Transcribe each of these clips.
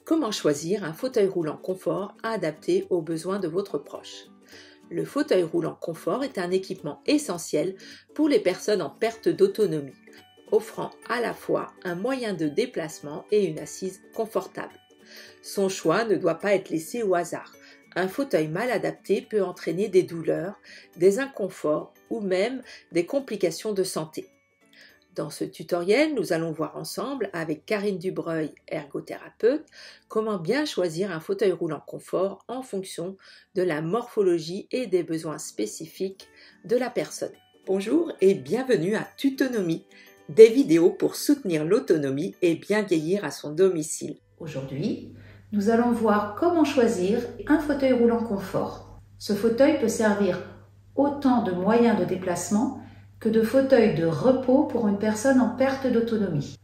Comment choisir un fauteuil roulant confort adapté aux besoins de votre proche? Le fauteuil roulant confort est un équipement essentiel pour les personnes en perte d'autonomie, offrant à la fois un moyen de déplacement et une assise confortable. Son choix ne doit pas être laissé au hasard. Un fauteuil mal adapté peut entraîner des douleurs, des inconforts ou même des complications de santé. Dans ce tutoriel, nous allons voir ensemble avec Karine Dubreuil, ergothérapeute, comment bien choisir un fauteuil roulant confort en fonction de la morphologie et des besoins spécifiques de la personne. Bonjour et bienvenue à Tutonomie, des vidéos pour soutenir l'autonomie et bien vieillir à son domicile. Aujourd'hui, nous allons voir comment choisir un fauteuil roulant confort. Ce fauteuil peut servir autant de moyens de déplacement que de fauteuil de repos pour une personne en perte d'autonomie.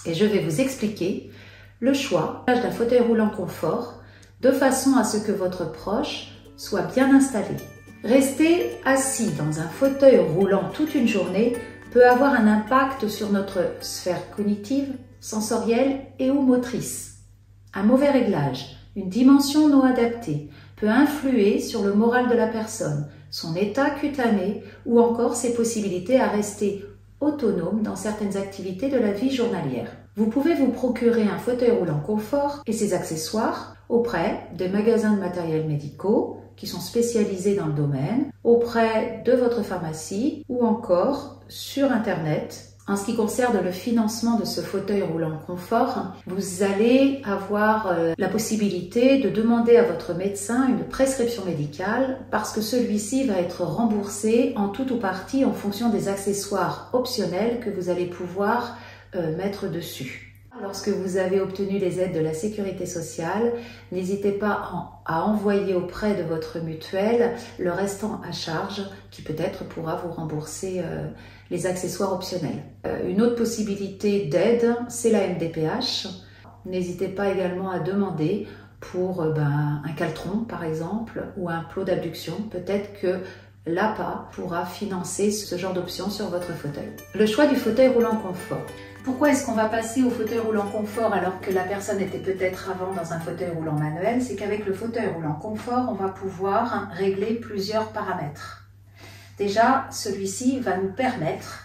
Et je vais vous expliquer le choix d'un fauteuil roulant confort de façon à ce que votre proche soit bien installé. Rester assis dans un fauteuil roulant toute une journée peut avoir un impact sur notre sphère cognitive, sensorielle et ou motrice. Un mauvais réglage, une dimension non adaptée peut influer sur le moral de la personne, son état cutané ou encore ses possibilités à rester autonome dans certaines activités de la vie journalière. Vous pouvez vous procurer un fauteuil roulant confort et ses accessoires auprès des magasins de matériels médicaux qui sont spécialisés dans le domaine, auprès de votre pharmacie ou encore sur Internet. En ce qui concerne le financement de ce fauteuil roulant confort, vous allez avoir la possibilité de demander à votre médecin une prescription médicale parce que celui-ci va être remboursé en tout ou partie en fonction des accessoires optionnels que vous allez pouvoir mettre dessus. Lorsque vous avez obtenu les aides de la sécurité sociale, n'hésitez pas à envoyer auprès de votre mutuelle le restant à charge qui peut-être pourra vous rembourser les accessoires optionnels. Une autre possibilité d'aide, c'est la MDPH. N'hésitez pas également à demander pour un caltron par exemple ou un plot d'abduction. Peut-être que l'APA pourra financer ce genre d'option sur votre fauteuil. Le choix du fauteuil roulant confort. Pourquoi est-ce qu'on va passer au fauteuil roulant confort alors que la personne était peut-être avant dans un fauteuil roulant manuel? C'est qu'avec le fauteuil roulant confort, on va pouvoir régler plusieurs paramètres. Déjà, celui-ci va nous permettre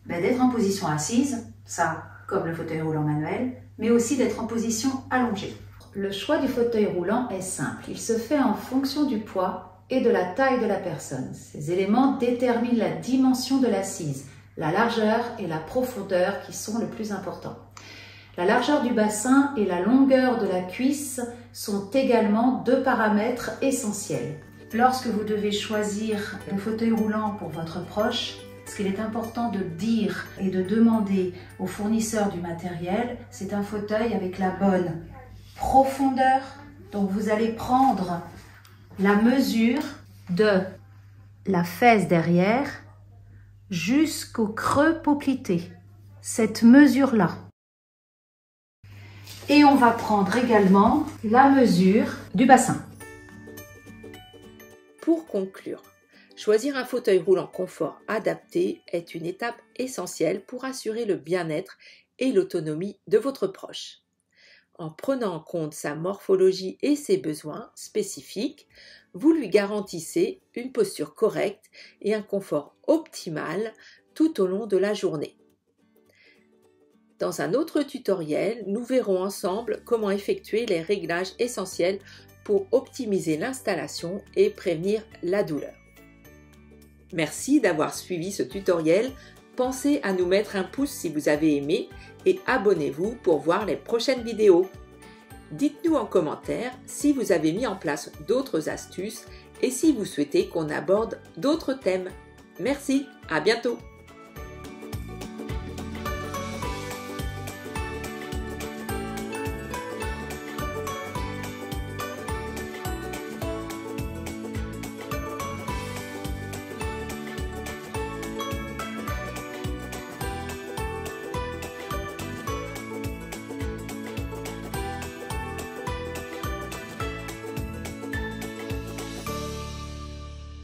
d'être en position assise, ça comme le fauteuil roulant manuel, mais aussi d'être en position allongée. Le choix du fauteuil roulant est simple, il se fait en fonction du poids et de la taille de la personne. Ces éléments déterminent la dimension de l'assise, la largeur et la profondeur qui sont le plus importants. La largeur du bassin et la longueur de la cuisse sont également deux paramètres essentiels. Lorsque vous devez choisir un fauteuil roulant pour votre proche, ce qu'il est important de dire et de demander au fournisseur du matériel, c'est un fauteuil avec la bonne profondeur. Donc vous allez prendre la mesure de la fesse derrière jusqu'au creux poplité, cette mesure-là. Et on va prendre également la mesure du bassin. Pour conclure, choisir un fauteuil roulant confort adapté est une étape essentielle pour assurer le bien-être et l'autonomie de votre proche. En prenant en compte sa morphologie et ses besoins spécifiques, vous lui garantissez une posture correcte et un confort optimal tout au long de la journée. Dans un autre tutoriel, nous verrons ensemble comment effectuer les réglages essentiels pour optimiser l'installation et prévenir la douleur. Merci d'avoir suivi ce tutoriel. Pensez à nous mettre un pouce si vous avez aimé et abonnez-vous pour voir les prochaines vidéos. Dites-nous en commentaire si vous avez mis en place d'autres astuces et si vous souhaitez qu'on aborde d'autres thèmes. Merci, à bientôt!